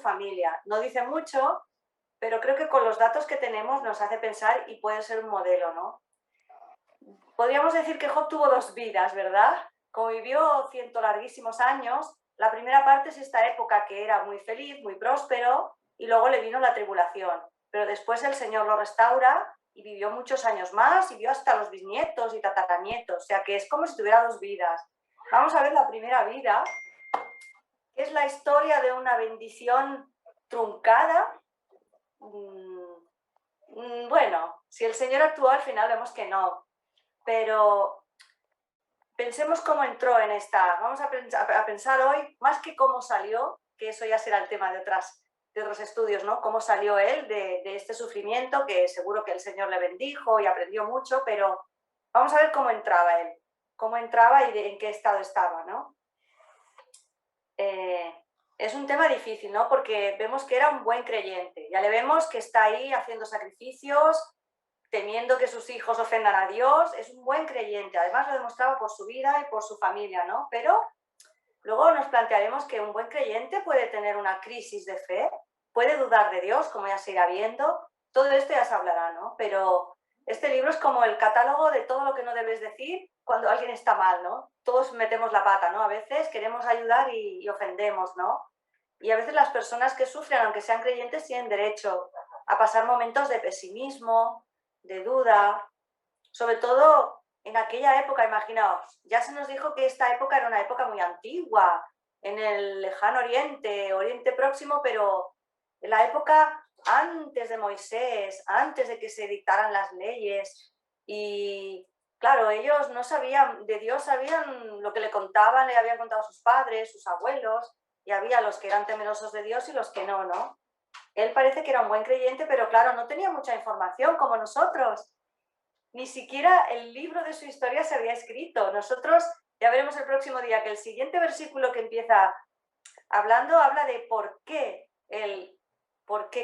familia. No dice mucho, pero creo que con los datos que tenemos nos hace pensar y puede ser un modelo, ¿no? Podríamos decir que Job tuvo dos vidas, ¿verdad? Como vivió 100 larguísimos años, la primera parte es esta época que era muy feliz, muy próspero, y luego le vino la tribulación. Pero después el Señor lo restaura y vivió muchos años más y vio hasta los bisnietos y tataranietos. O sea que es como si tuviera dos vidas. Vamos a ver la primera vida, que es la historia de una bendición truncada. Bueno, si el Señor actuó al final vemos que no, pero pensemos cómo entró en esta. Vamos a pensar hoy, más que cómo salió, que eso ya será el tema de otros estudios, ¿no? Cómo salió él de este sufrimiento, que seguro que el Señor le bendijo y aprendió mucho, pero vamos a ver cómo entraba él, cómo entraba y en qué estado estaba, ¿no? Es un tema difícil, ¿no? Porque vemos que era un buen creyente. Ya le vemos que está ahí haciendo sacrificios, temiendo que sus hijos ofendan a Dios. Es un buen creyente. Además lo demostraba por su vida y por su familia, ¿no? Pero luego nos plantearemos que un buen creyente puede tener una crisis de fe, puede dudar de Dios, como ya se irá viendo. Todo esto ya se hablará, ¿no? Pero este libro es como el catálogo de todo lo que no debes decir cuando alguien está mal, ¿no? Todos metemos la pata, ¿no? A veces queremos ayudar y ofendemos, ¿no? Y a veces las personas que sufren, aunque sean creyentes, tienen derecho a pasar momentos de pesimismo, de duda, sobre todo en aquella época, imaginaos, ya se nos dijo que esta época era una época muy antigua, en el lejano Oriente, Oriente Próximo, pero en la época antes de Moisés, antes de que se dictaran las leyes. Y claro, ellos no sabían de Dios, sabían lo que le contaban, le habían contado sus padres, sus abuelos, y había los que eran temerosos de Dios y los que no, ¿no? Él parece que era un buen creyente, pero claro, no tenía mucha información como nosotros. Ni siquiera el libro de su historia se había escrito. Nosotros ya veremos el próximo día que el siguiente versículo que empieza hablando habla de por qué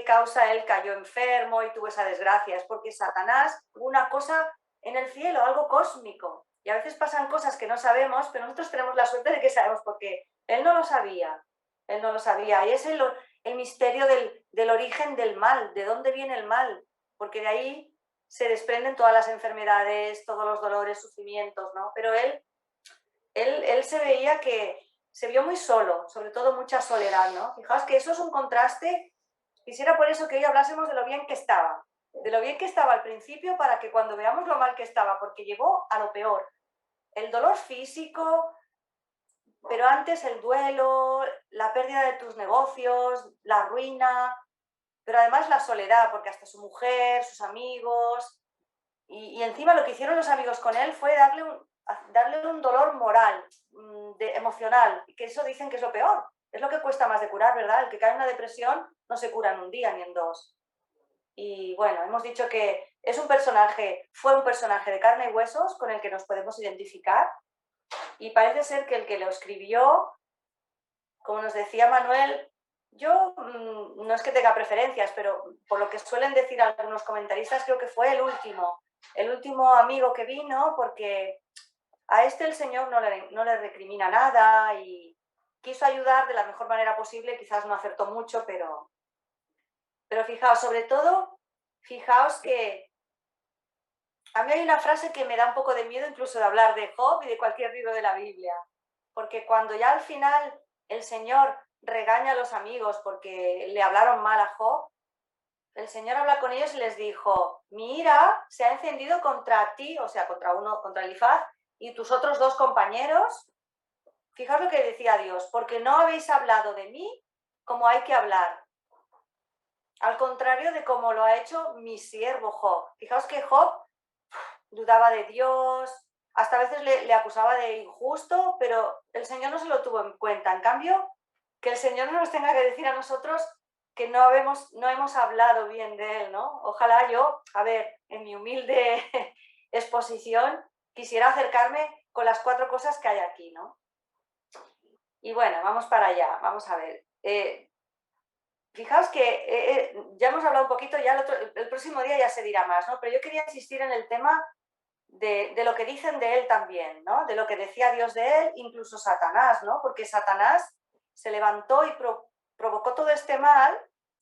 causa él cayó enfermo y tuvo esa desgracia. Es porque Satanás hubo una cosa en el cielo, algo cósmico. Y a veces pasan cosas que no sabemos, pero nosotros tenemos la suerte de que sabemos porque él no lo sabía. Él no lo sabía. Y es el misterio del origen del mal, de dónde viene el mal. Porque de ahí se desprenden todas las enfermedades, todos los dolores, sufrimientos, ¿no? Pero él se veía que se vio muy solo, sobre todo mucha soledad, ¿no? Fijaos que eso es un contraste. Quisiera por eso que hoy hablásemos de lo bien que estaba al principio para que cuando veamos lo mal que estaba, porque llegó a lo peor. El dolor físico, pero antes el duelo, la pérdida de tus negocios, la ruina, pero además la soledad, porque hasta su mujer, sus amigos, y encima lo que hicieron los amigos con él fue darle un dolor moral, emocional, que eso dicen que es lo peor. Es lo que cuesta más de curar, ¿verdad? El que cae en una depresión no se cura en un día ni en dos. Y bueno, hemos dicho que fue un personaje de carne y huesos con el que nos podemos identificar. Y parece ser que el que lo escribió, como nos decía Manuel, yo no es que tenga preferencias, pero por lo que suelen decir algunos comentaristas, creo que fue el último amigo que vino, porque a este el Señor no le recrimina nada y quiso ayudar de la mejor manera posible, quizás no acertó mucho, pero fijaos, sobre todo, fijaos que a mí hay una frase que me da un poco de miedo incluso de hablar de Job y de cualquier libro de la Biblia, porque cuando ya al final el Señor regaña a los amigos porque le hablaron mal a Job, el Señor habla con ellos y les dijo: mi ira se ha encendido contra ti, o sea, contra Elifaz y tus otros dos compañeros. Fijaos lo que decía Dios: porque no habéis hablado de mí como hay que hablar, al contrario de como lo ha hecho mi siervo Job. Fijaos que Job dudaba de Dios, hasta a veces le acusaba de injusto, pero el Señor no se lo tuvo en cuenta. En cambio, que el Señor no nos tenga que decir a nosotros que no hemos hablado bien de Él, ¿no? Ojalá yo, a ver, en mi humilde exposición, quisiera acercarme con las 4 cosas que hay aquí, ¿no? Y bueno, vamos para allá, vamos a ver. Fijaos que ya hemos hablado un poquito, ya el próximo día ya se dirá más, ¿no? Pero yo quería insistir en el tema de lo que dicen de él también, ¿no? De lo que decía Dios de él, incluso Satanás, ¿no? Porque Satanás se levantó y provocó todo este mal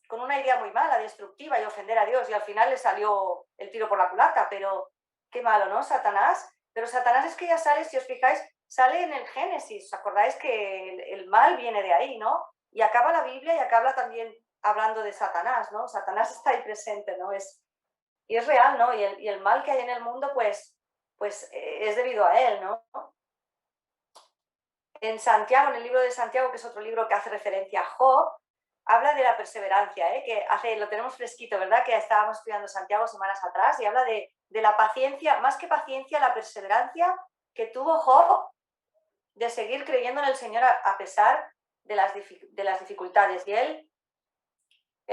con una idea muy mala, destructiva y ofender a Dios, y al final le salió el tiro por la culata, pero qué malo, ¿no? Satanás. Pero Satanás es que ya sale, si os fijáis, sale en el Génesis. ¿Os acordáis que el mal viene de ahí, ¿no? Y acaba la Biblia y acaba también hablando de Satanás, ¿no? Satanás está ahí presente, ¿no? Y es real, ¿no? Y el mal que hay en el mundo, pues es debido a él, ¿no? En Santiago, en el libro de Santiago, que es otro libro que hace referencia a Job, habla de la perseverancia, que lo tenemos fresquito, ¿verdad? Que estábamos estudiando Santiago semanas atrás, y habla de la paciencia, más que paciencia, la perseverancia que tuvo Job de seguir creyendo en el Señor a pesar de las dificultades. Y él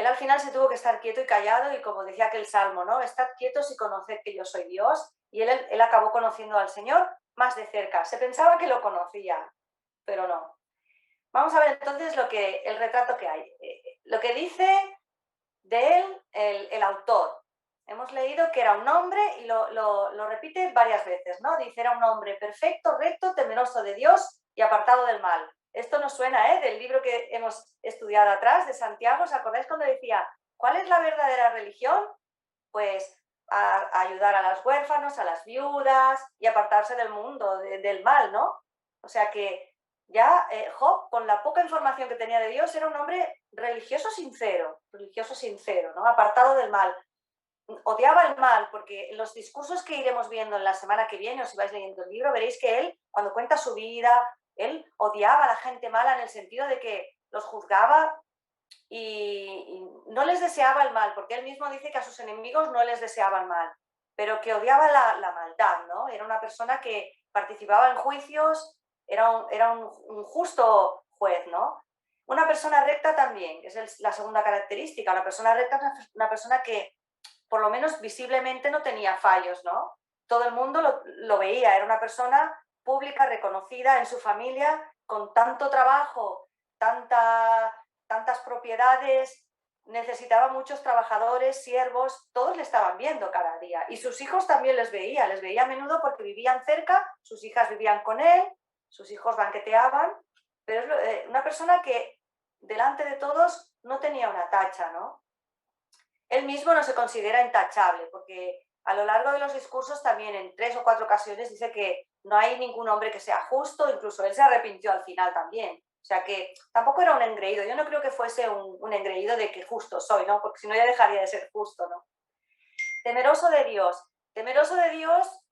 al final se tuvo que estar quieto y callado, y como decía aquel salmo, ¿no? Estad quietos y conoced que yo soy Dios. Y él acabó conociendo al Señor más de cerca. Se pensaba que lo conocía, pero no. Vamos a ver entonces el retrato que hay. Lo que dice de él el autor. Hemos leído que era un hombre, y lo repite varias veces, ¿no? Dice, era un hombre perfecto, recto, temeroso de Dios y apartado del mal. Esto nos suena, del libro que hemos estudiado atrás, de Santiago. ¿Os acordáis cuando decía, cuál es la verdadera religión? Pues a ayudar a los huérfanos, a las viudas, y apartarse del mundo, del mal, ¿no? O sea que ya Job, con la poca información que tenía de Dios, era un hombre religioso sincero, ¿no? Apartado del mal. Odiaba el mal, porque en los discursos que iremos viendo en la semana que viene, o si vais leyendo el libro, veréis que él, cuando cuenta su vida, él odiaba a la gente mala en el sentido de que los juzgaba y no les deseaba el mal, porque él mismo dice que a sus enemigos no les deseaba el mal, pero que odiaba la maldad, ¿no? Era una persona que participaba en juicios, era un justo juez, ¿no? Una persona recta también, que es la segunda característica. Una persona recta es una persona que por lo menos visiblemente no tenía fallos, ¿no? Todo el mundo lo veía, era una persona pública, reconocida en su familia, con tanto trabajo, tantas propiedades, necesitaba muchos trabajadores, siervos, todos le estaban viendo cada día. Y sus hijos también les veía a menudo porque vivían cerca, sus hijas vivían con él, sus hijos banqueteaban, pero es una persona que delante de todos no tenía una tacha, ¿no? Él mismo no se considera intachable, porque a lo largo de los discursos también en 3 o 4 ocasiones dice que no hay ningún hombre que sea justo, incluso él se arrepintió al final también. O sea que tampoco era un engreído. Yo no creo que fuese un engreído de que justo soy, ¿no? Porque si no ya dejaría de ser justo, ¿no? Temeroso de Dios. Temeroso de Dios,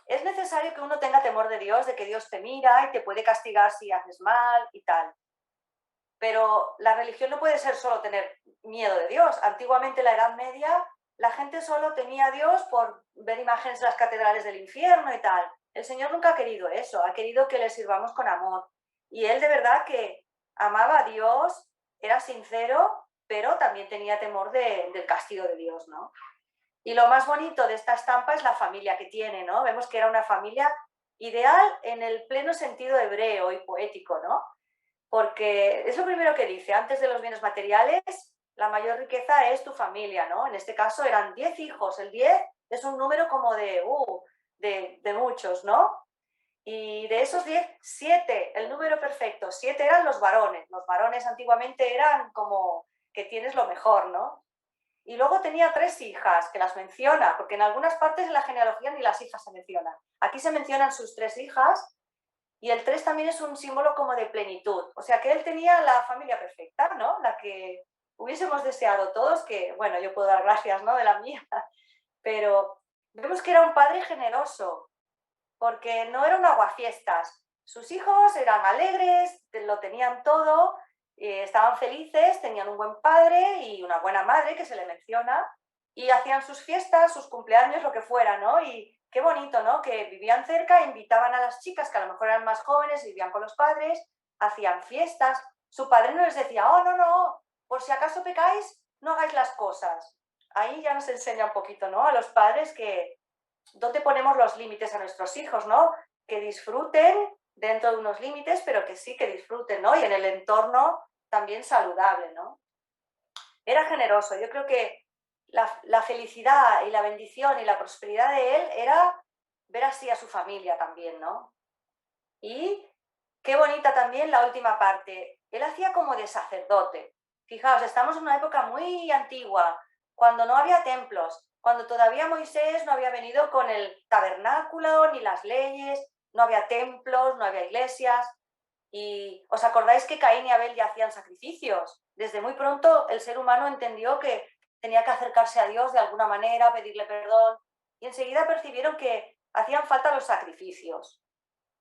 es necesario que uno tenga temor de Dios, de que Dios te mira y te puede castigar si haces mal y tal. Pero la religión no puede ser solo tener miedo de Dios. Antiguamente, en la Edad Media, la gente solo temía a Dios por ver imágenes de las catedrales del infierno y tal. El Señor nunca ha querido eso, ha querido que le sirvamos con amor. Y él de verdad que amaba a Dios, era sincero, pero también tenía temor del castigo de Dios, ¿no? Y lo más bonito de esta estampa es la familia que tiene, ¿no? Vemos que era una familia ideal en el pleno sentido hebreo y poético, ¿no? Porque es lo primero que dice, antes de los bienes materiales, la mayor riqueza es tu familia, ¿no? En este caso eran 10 hijos, el 10 es un número como de muchos, ¿no? Y de esos 10, 7, el número perfecto, 7 eran los varones antiguamente eran como que tienes lo mejor, ¿no? Y luego tenía 3 hijas, que las menciona, porque en algunas partes de la genealogía ni las hijas se mencionan. Aquí se mencionan sus 3 hijas, y el 3 también es un símbolo como de plenitud. O sea que él tenía la familia perfecta, ¿no? La que hubiésemos deseado todos, que, bueno, yo puedo dar gracias, ¿no? De la mía. Pero vemos que era un padre generoso, porque no era un aguafiestas. Sus hijos eran alegres, lo tenían todo, estaban felices, tenían un buen padre y una buena madre, que se le menciona, y hacían sus fiestas, sus cumpleaños, lo que fuera, ¿no? Y qué bonito, ¿no? Que vivían cerca, invitaban a las chicas, que a lo mejor eran más jóvenes, vivían con los padres, hacían fiestas. Su padre no les decía, oh, no, no, por si acaso pecáis, no hagáis las cosas. Ahí ya nos enseña un poquito, ¿no? A los padres que dónde ponemos los límites a nuestros hijos, ¿no? Que disfruten dentro de unos límites, pero que sí que disfruten, ¿no? Y en el entorno también saludable, ¿no? Era generoso. Yo creo que la felicidad y la bendición y la prosperidad de él era ver así a su familia también, ¿no? Y qué bonita también la última parte. Él hacía como de sacerdote. Fijaos, estamos en una época muy antigua, cuando no había templos, cuando todavía Moisés no había venido con el tabernáculo ni las leyes, no había templos, no había iglesias. Y os acordáis que Caín y Abel ya hacían sacrificios. Desde muy pronto el ser humano entendió que tenía que acercarse a Dios de alguna manera, pedirle perdón, y enseguida percibieron que hacían falta los sacrificios.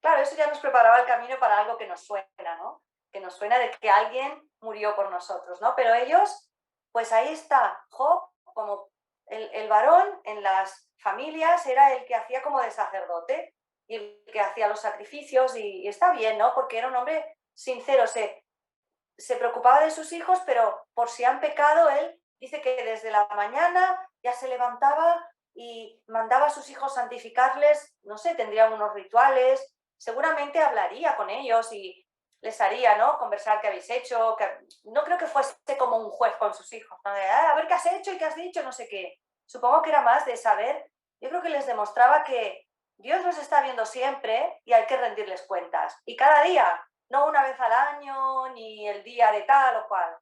Claro, eso ya nos preparaba el camino para algo que nos suena, ¿no? Que nos suena de que alguien murió por nosotros, ¿no? Pero ellos, pues ahí está, Job, como el varón en las familias era el que hacía como de sacerdote y el que hacía los sacrificios y está bien, ¿no? Porque era un hombre sincero, se preocupaba de sus hijos, pero por si han pecado, él dice que desde la mañana ya se levantaba y mandaba a sus hijos santificarles, no sé, tendrían unos rituales, seguramente hablaría con ellos y les haría, ¿no? Conversar qué habéis hecho, que... no creo que fuese como un juez con sus hijos, ¿no? De, a ver qué has hecho y qué has dicho, no sé qué. Supongo que era más de saber, yo creo que les demostraba que Dios los está viendo siempre y hay que rendirles cuentas. Y cada día, no una vez al año, ni el día de tal o cual.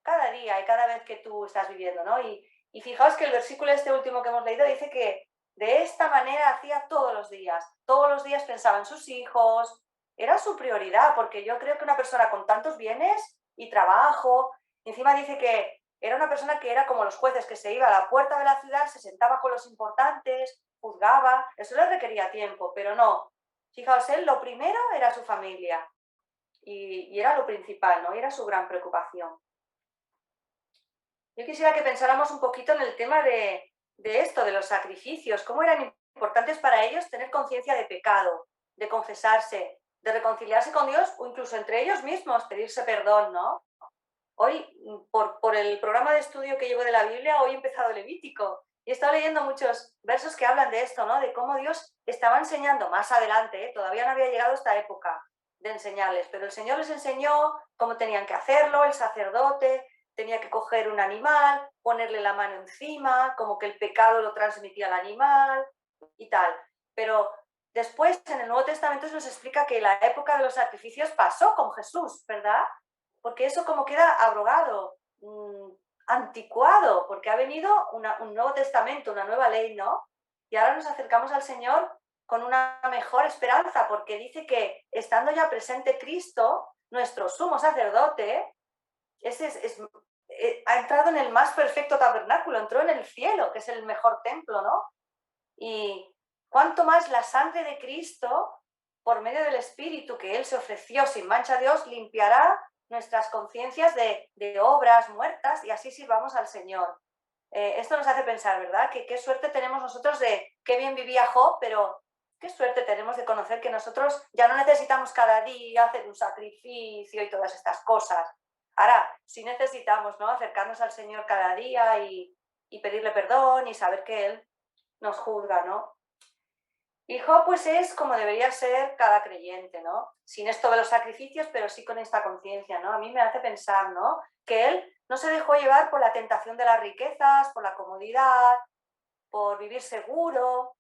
Cada día y cada vez que tú estás viviendo, ¿no? Y fijaos que el versículo este último que hemos leído dice que de esta manera hacía todos los días pensaba en sus hijos, era su prioridad, porque yo creo que una persona con tantos bienes y trabajo, encima dice que era una persona que era como los jueces, que se iba a la puerta de la ciudad, se sentaba con los importantes, juzgaba, eso le requería tiempo, pero no. Fijaos, él lo primero era su familia y era lo principal, ¿no? Y era su gran preocupación. Yo quisiera que pensáramos un poquito en el tema de esto, de los sacrificios, cómo eran importantes para ellos tener conciencia de pecado, de confesarse, de reconciliarse con Dios o incluso entre ellos mismos, pedirse perdón, ¿no? Hoy, por el programa de estudio que llevo de la Biblia, hoy he empezado Levítico y he estado leyendo muchos versos que hablan de esto, ¿no? De cómo Dios estaba enseñando más adelante, ¿eh? Todavía no había llegado esta época de enseñarles, pero el Señor les enseñó cómo tenían que hacerlo, el sacerdote tenía que coger un animal, ponerle la mano encima, como que el pecado lo transmitía al animal y tal. Pero después en el Nuevo Testamento se nos explica que la época de los sacrificios pasó con Jesús, ¿verdad? Porque eso como queda abrogado, anticuado, porque ha venido un nuevo testamento, una nueva ley, ¿no? Y ahora nos acercamos al Señor con una mejor esperanza, porque dice que estando ya presente Cristo, nuestro sumo sacerdote, ha entrado en el más perfecto tabernáculo, entró en el cielo, que es el mejor templo, ¿no? Y cuanto más la sangre de Cristo, por medio del Espíritu que Él se ofreció sin mancha a Dios, limpiará nuestras conciencias de obras muertas y así sirvamos al Señor. Esto nos hace pensar, ¿verdad? Que qué suerte tenemos nosotros de qué bien vivía Job, pero qué suerte tenemos de conocer que nosotros ya no necesitamos cada día hacer un sacrificio y todas estas cosas. Ahora, sí necesitamos, ¿no? Acercarnos al Señor cada día y pedirle perdón y saber que Él nos juzga, ¿no? Y Job pues es como debería ser cada creyente, ¿no? Sin esto de los sacrificios, pero sí con esta conciencia, ¿no? A mí me hace pensar, ¿no? Que él no se dejó llevar por la tentación de las riquezas, por la comodidad, por vivir seguro.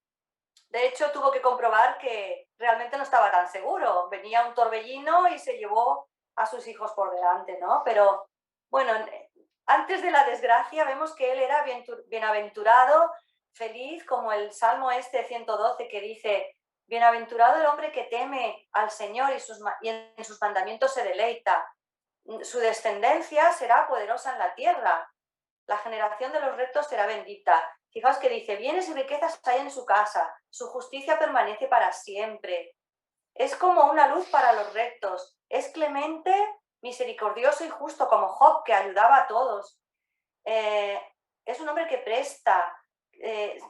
De hecho, tuvo que comprobar que realmente no estaba tan seguro. Venía un torbellino y se llevó a sus hijos por delante, ¿no? Pero bueno, antes de la desgracia vemos que él era bienaventurado, feliz, como el Salmo este 112 que dice, bienaventurado el hombre que teme al Señor y en sus mandamientos se deleita. Su descendencia será poderosa en la tierra. La generación de los rectos será bendita. Fijaos que dice, bienes y riquezas hay en su casa, su justicia permanece para siempre. Es como una luz para los rectos, es clemente, misericordioso y justo como Job, que ayudaba a todos. Es un hombre que presta,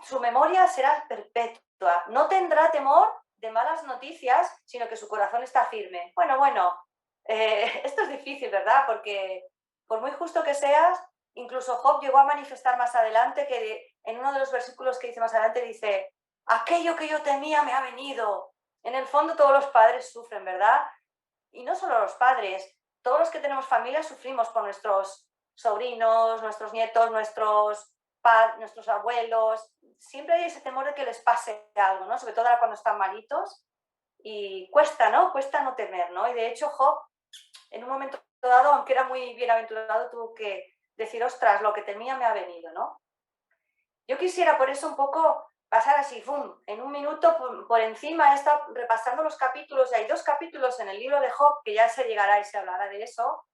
su memoria será perpetua, no tendrá temor de malas noticias, sino que su corazón está firme. Bueno, esto es difícil, ¿verdad? Porque por muy justo que seas, incluso Job llegó a manifestar más adelante que en uno de los versículos que dice más adelante dice, aquello que yo temía me ha venido. En el fondo todos los padres sufren, ¿verdad? Y no solo los padres, todos los que tenemos familia sufrimos por nuestros sobrinos, nuestros nietos, nuestros abuelos. Siempre hay ese temor de que les pase algo, ¿no? Sobre todo ahora cuando están malitos. Y cuesta, ¿no? Cuesta no temer, ¿no? Y de hecho Job en un momento dado, aunque era muy bienaventurado, tuvo que decir, ostras, lo que temía me ha venido, ¿no? Yo quisiera por eso un poco pasar así, ¡fum!, en un minuto por encima. He estado repasando los capítulos, y hay 2 capítulos en el libro de Job, que ya se llegará y se hablará de eso,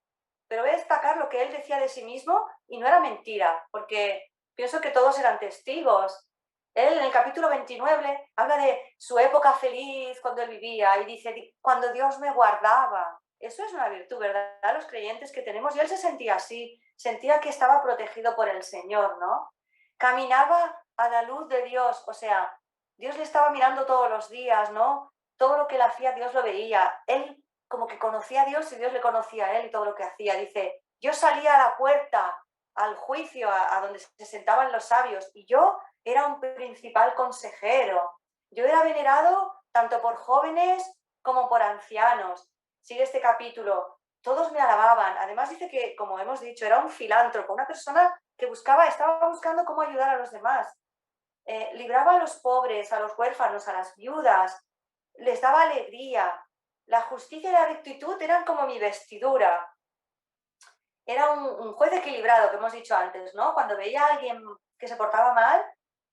pero voy a destacar lo que él decía de sí mismo, y no era mentira, porque pienso que todos eran testigos. Él en el capítulo 29 habla de su época feliz cuando él vivía, y dice, cuando Dios me guardaba. Eso es una virtud, ¿verdad? Los creyentes que tenemos, y él se sentía así, sentía que estaba protegido por el Señor, ¿no? Caminaba a la luz de Dios, o sea, Dios le estaba mirando todos los días, ¿no? Todo lo que él hacía, Dios lo veía. Él como que conocía a Dios y Dios le conocía a él y todo lo que hacía. Dice, yo salía a la puerta, al juicio, a donde se sentaban los sabios, y yo era un principal consejero. Yo era venerado tanto por jóvenes como por ancianos. Sigue este capítulo. Todos me alababan. Además dice que, como hemos dicho, era un filántropo, una persona que estaba buscando cómo ayudar a los demás. Libraba a los pobres, a los huérfanos, a las viudas, les daba alegría. La justicia y la rectitud eran como mi vestidura. Era un juez equilibrado, que hemos dicho antes, ¿no? Cuando veía a alguien que se portaba mal,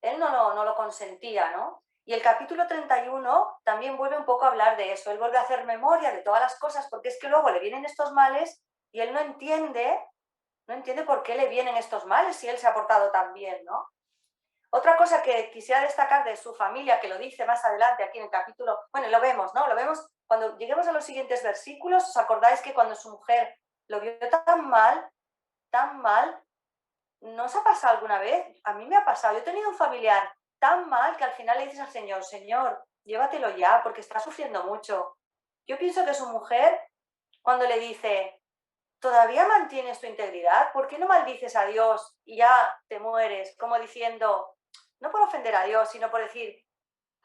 él no lo consentía, ¿no? Y el capítulo 31 también vuelve un poco a hablar de eso. Él vuelve a hacer memoria de todas las cosas, porque es que luego le vienen estos males y él no entiende por qué le vienen estos males si él se ha portado tan bien, ¿no? Otra cosa que quisiera destacar de su familia, que lo dice más adelante aquí en el capítulo, bueno, lo vemos, ¿no? Lo vemos cuando lleguemos a los siguientes versículos. ¿Os acordáis que cuando su mujer lo vio tan mal, ¿no os ha pasado alguna vez? A mí me ha pasado. Yo he tenido un familiar tan mal que al final le dices al Señor, Señor, llévatelo ya, porque está sufriendo mucho. Yo pienso que su mujer, cuando le dice, ¿todavía mantienes tu integridad? ¿Por qué no maldices a Dios y ya te mueres? Como diciendo, no por ofender a Dios, sino por decir,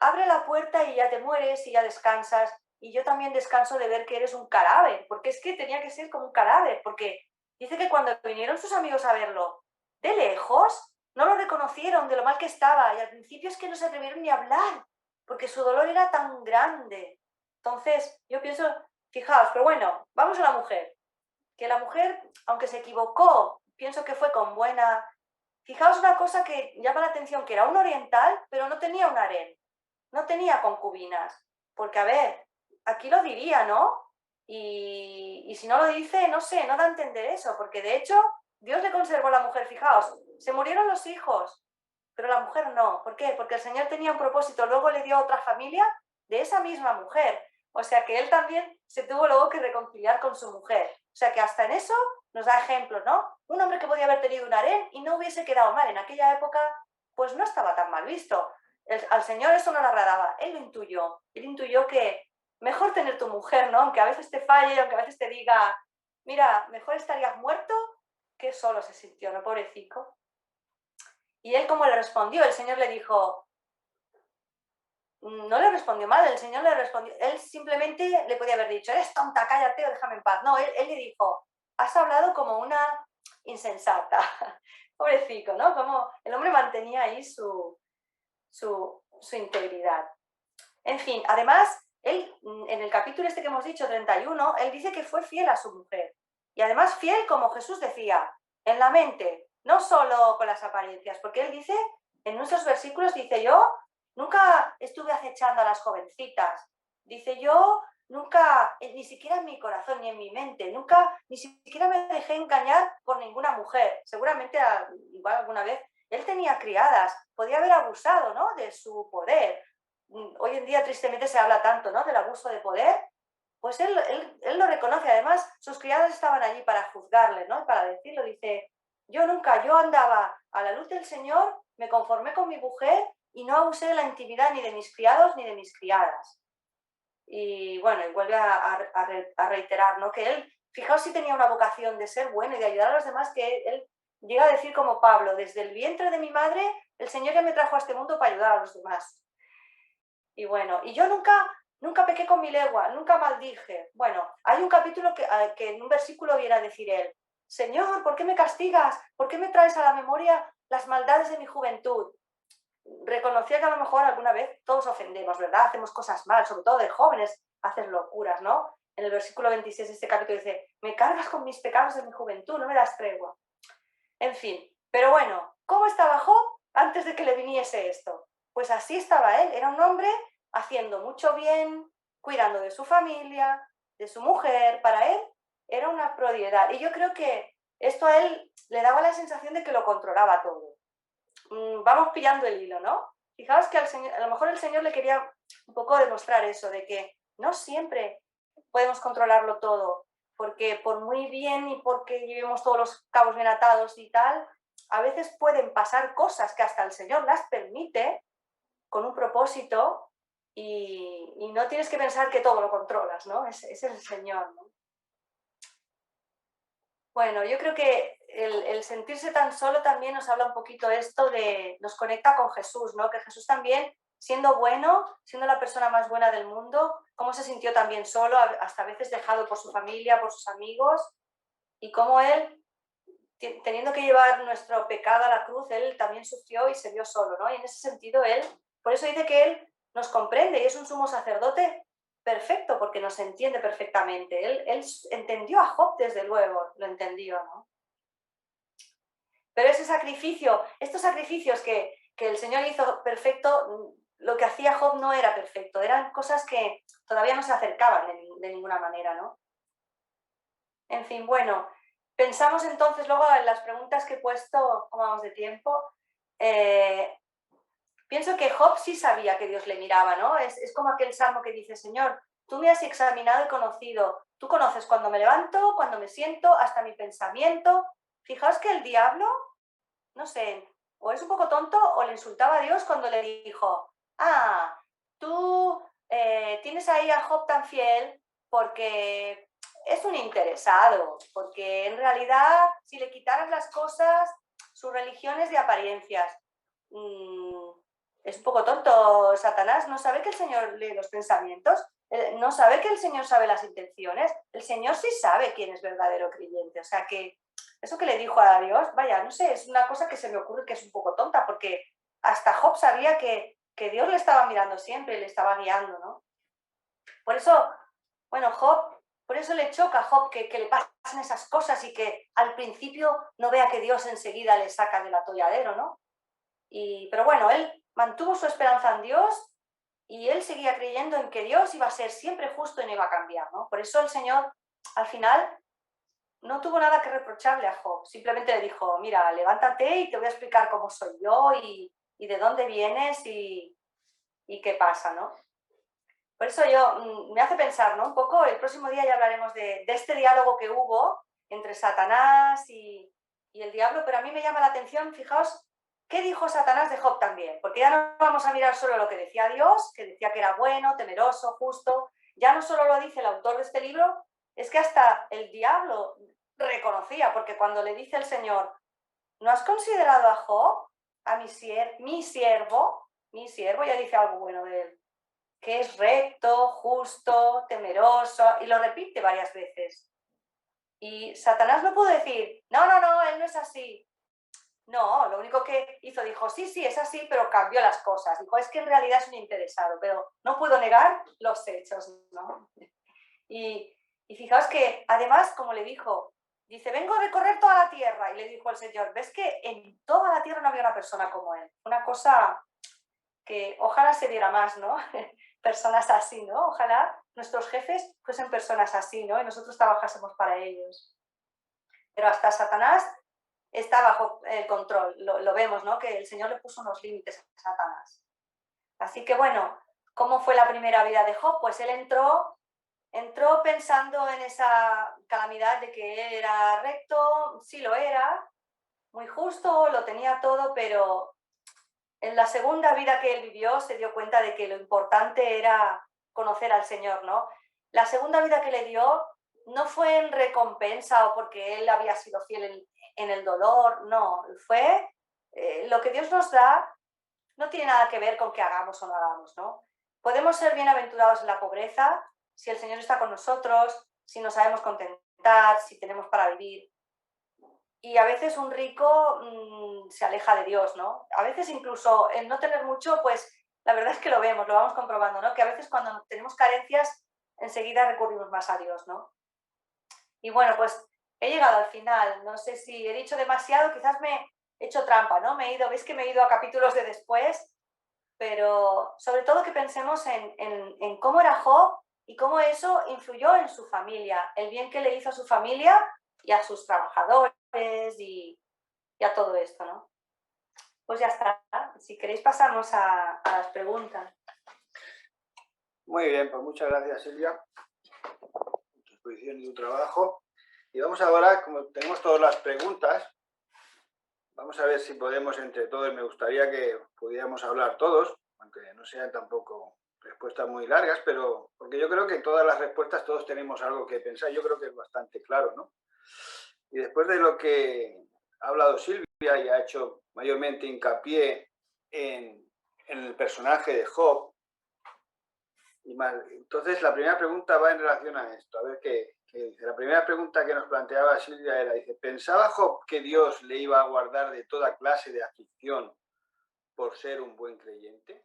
abre la puerta y ya te mueres y ya descansas. Y yo también descanso de ver que eres un cadáver, porque es que tenía que ser como un cadáver, porque dice que cuando vinieron sus amigos a verlo, de lejos, no lo reconocieron de lo mal que estaba, y al principio es que no se atrevieron ni a hablar, porque su dolor era tan grande. Entonces, yo pienso, fijaos, pero bueno, vamos a la mujer, que la mujer, aunque se equivocó, pienso que fue con buena. Fijaos una cosa que llama la atención, que era un oriental, pero no tenía un harén, no tenía concubinas, porque a ver, aquí lo diría, ¿no? Y si no lo dice, no sé, no da a entender eso, porque de hecho Dios le conservó a la mujer, fijaos, se murieron los hijos, pero la mujer no. ¿Por qué? Porque el Señor tenía un propósito, luego le dio otra familia de esa misma mujer. O sea que él también se tuvo luego que reconciliar con su mujer. O sea que hasta en eso nos da ejemplos, ¿no? Un hombre que podía haber tenido un harén y no hubiese quedado mal en aquella época, pues no estaba tan mal visto. Al Señor eso no le agradaba, él él intuyó que mejor tener tu mujer, ¿no? Aunque a veces te falle, aunque a veces te diga, mira, mejor estarías muerto, que solo se sintió, ¿no? Pobrecito. Y él, como le respondió, el Señor le dijo, no le respondió mal, el Señor le respondió, él simplemente le podía haber dicho, eres tonta, cállate o déjame en paz. No, él le dijo, has hablado como una insensata. Pobrecito, ¿no? Como el hombre mantenía ahí su integridad. En fin, además, él, en el capítulo este que hemos dicho, 31, él dice que fue fiel a su mujer. Y además fiel, como Jesús decía, en la mente, no solo con las apariencias, porque él dice, en nuestros versículos, dice, yo nunca estuve acechando a las jovencitas. Dice, yo nunca, ni siquiera en mi corazón, ni en mi mente, nunca, ni siquiera me dejé engañar por ninguna mujer. Seguramente, igual alguna vez, él tenía criadas, podía haber abusado, ¿no?, de su poder. Hoy en día tristemente se habla tanto, ¿no?, del abuso de poder. Pues él lo reconoce. Además, sus criadas estaban allí para juzgarle, ¿no?, para decirlo. Dice, yo andaba a la luz del Señor, me conformé con mi mujer y no abusé de la intimidad ni de mis criados ni de mis criadas. Y bueno, y vuelve a reiterar, ¿no?, que él, fijaos si tenía una vocación de ser bueno y de ayudar a los demás, que él llega a decir como Pablo, desde el vientre de mi madre, el Señor ya me trajo a este mundo para ayudar a los demás. Y bueno, y yo nunca pequé con mi lengua, nunca maldije. Bueno, hay un capítulo que en un versículo viene a decir él, Señor, ¿por qué me castigas? ¿Por qué me traes a la memoria las maldades de mi juventud? Reconocía que a lo mejor alguna vez todos ofendemos, ¿verdad? Hacemos cosas mal, sobre todo de jóvenes, haces locuras, ¿no? en el versículo 26 de este capítulo dice, me cargas con mis pecados de mi juventud, no me das tregua. En fin, pero bueno, ¿cómo estaba Job antes de que le viniese esto? Pues así estaba él, era un hombre haciendo mucho bien, cuidando de su familia, de su mujer, para él era una prioridad. Y yo creo que esto a él le daba la sensación de que lo controlaba todo. Vamos pillando el hilo, ¿no? Fijaos que a lo mejor el Señor le quería un poco demostrar eso, de que no siempre podemos controlarlo todo, porque por muy bien y porque llevemos todos los cabos bien atados y tal, a veces pueden pasar cosas que hasta el Señor las permite con un propósito y no tienes que pensar que todo lo controlas, ¿no? Es el Señor, ¿no? Bueno, yo creo que el sentirse tan solo también nos habla un poquito esto de, nos conecta con Jesús, ¿no? Que Jesús también, siendo bueno, siendo la persona más buena del mundo, cómo se sintió también solo, hasta a veces dejado por su familia, por sus amigos, y cómo él, teniendo que llevar nuestro pecado a la cruz, él también sufrió y se vio solo, ¿no? Y en ese sentido él, por eso dice que él nos comprende y es un sumo sacerdote perfecto porque nos entiende perfectamente. Él entendió a Job, desde luego, lo entendió, ¿no? Pero ese sacrificio, estos sacrificios que el Señor hizo perfecto, lo que hacía Job no era perfecto, eran cosas que todavía no se acercaban de ninguna manera, ¿no? En fin, bueno, pensamos entonces luego en las preguntas que he puesto, como vamos de tiempo. Pienso que Job sí sabía que Dios le miraba, ¿no? Es como aquel salmo que dice, Señor, tú me has examinado y conocido, tú conoces cuando me levanto, cuando me siento, hasta mi pensamiento. Fijaos que el diablo, no sé, o es un poco tonto o le insultaba a Dios cuando le dijo, tú tienes ahí a Job tan fiel porque es un interesado, porque en realidad si le quitaras las cosas, su religión es de apariencias. Es un poco tonto Satanás, no sabe que el Señor lee los pensamientos, no sabe que el Señor sabe las intenciones, el Señor sí sabe quién es verdadero creyente, o sea que eso que le dijo a Dios, vaya, no sé, es una cosa que se me ocurre que es un poco tonta, porque hasta Job sabía que Dios le estaba mirando siempre y le estaba guiando, ¿no? Por eso, bueno, Job, por eso le choca a Job que le pasen esas cosas y que al principio no vea que Dios enseguida le saca del atolladero, ¿no? Pero bueno, él mantuvo su esperanza en Dios y él seguía creyendo en que Dios iba a ser siempre justo y no iba a cambiar, ¿no? Por eso el Señor, al final, no tuvo nada que reprocharle a Job, simplemente le dijo, mira, levántate y te voy a explicar cómo soy yo y de dónde vienes y qué pasa, ¿no? Por eso me hace pensar, ¿no? Un poco, el próximo día ya hablaremos de este diálogo que hubo entre Satanás y el diablo, pero a mí me llama la atención, fijaos, ¿qué dijo Satanás de Job también? Porque ya no vamos a mirar solo lo que decía Dios, que decía que era bueno, temeroso, justo, ya no solo lo dice el autor de este libro, es que hasta el diablo reconocía, porque cuando le dice el Señor, ¿no has considerado a Job, a mi siervo, ya dice algo bueno de él, que es recto, justo, temeroso, y lo repite varias veces. Y Satanás no pudo decir, no, él no es así. No, lo único que hizo, dijo, sí, es así, pero cambió las cosas. Dijo, es que en realidad es un interesado, pero no puedo negar los hechos, ¿no? Y fijaos que, además, como le dijo, dice, vengo a recorrer toda la tierra. Y le dijo al Señor, ¿ves que en toda la tierra no había una persona como él? Una cosa que ojalá se diera más, ¿no? Personas así, ¿no? Ojalá nuestros jefes fuesen personas así, ¿no? Y nosotros trabajásemos para ellos. Pero hasta Satanás está bajo el control, lo vemos, ¿no? Que el Señor le puso unos límites a Satanás. Así que bueno, ¿cómo fue la primera vida de Job? Pues él entró pensando en esa calamidad de que él era recto, sí lo era, muy justo, lo tenía todo, pero en la segunda vida que él vivió se dio cuenta de que lo importante era conocer al Señor, ¿no? La segunda vida que le dio no fue en recompensa o porque él había sido fiel en el dolor, no, fue lo que Dios nos da no tiene nada que ver con que hagamos o no hagamos, ¿no? Podemos ser bienaventurados en la pobreza si el Señor está con nosotros, si nos sabemos contentar, si tenemos para vivir. Y a veces un rico se aleja de Dios, ¿no? A veces incluso el no tener mucho, pues la verdad es que lo vemos, lo vamos comprobando, ¿no? Que a veces cuando tenemos carencias enseguida recurrimos más a Dios, ¿no? Y bueno, pues he llegado al final. No sé si he dicho demasiado, quizás me he hecho trampa, ¿no? Veis que me he ido a capítulos de después, pero sobre todo que pensemos en cómo era Job y cómo eso influyó en su familia, el bien que le hizo a su familia y a sus trabajadores y a todo esto, ¿no? Pues ya está. Si queréis pasamos a las preguntas. Muy bien, pues muchas gracias, Silvia, por tu exposición y tu trabajo. Y vamos ahora, como tenemos todas las preguntas, vamos a ver si podemos entre todos, me gustaría que pudiéramos hablar todos, aunque no sean tampoco respuestas muy largas, pero porque yo creo que todas las respuestas, todos tenemos algo que pensar, yo creo que es bastante claro, ¿no? Y después de lo que ha hablado Silvia y ha hecho mayormente hincapié en el personaje de Job, y mal. Entonces, la primera pregunta va en relación a esto. A ver qué dice. La primera pregunta que nos planteaba Silvia era, dice, ¿pensaba Job que Dios le iba a guardar de toda clase de aflicción por ser un buen creyente?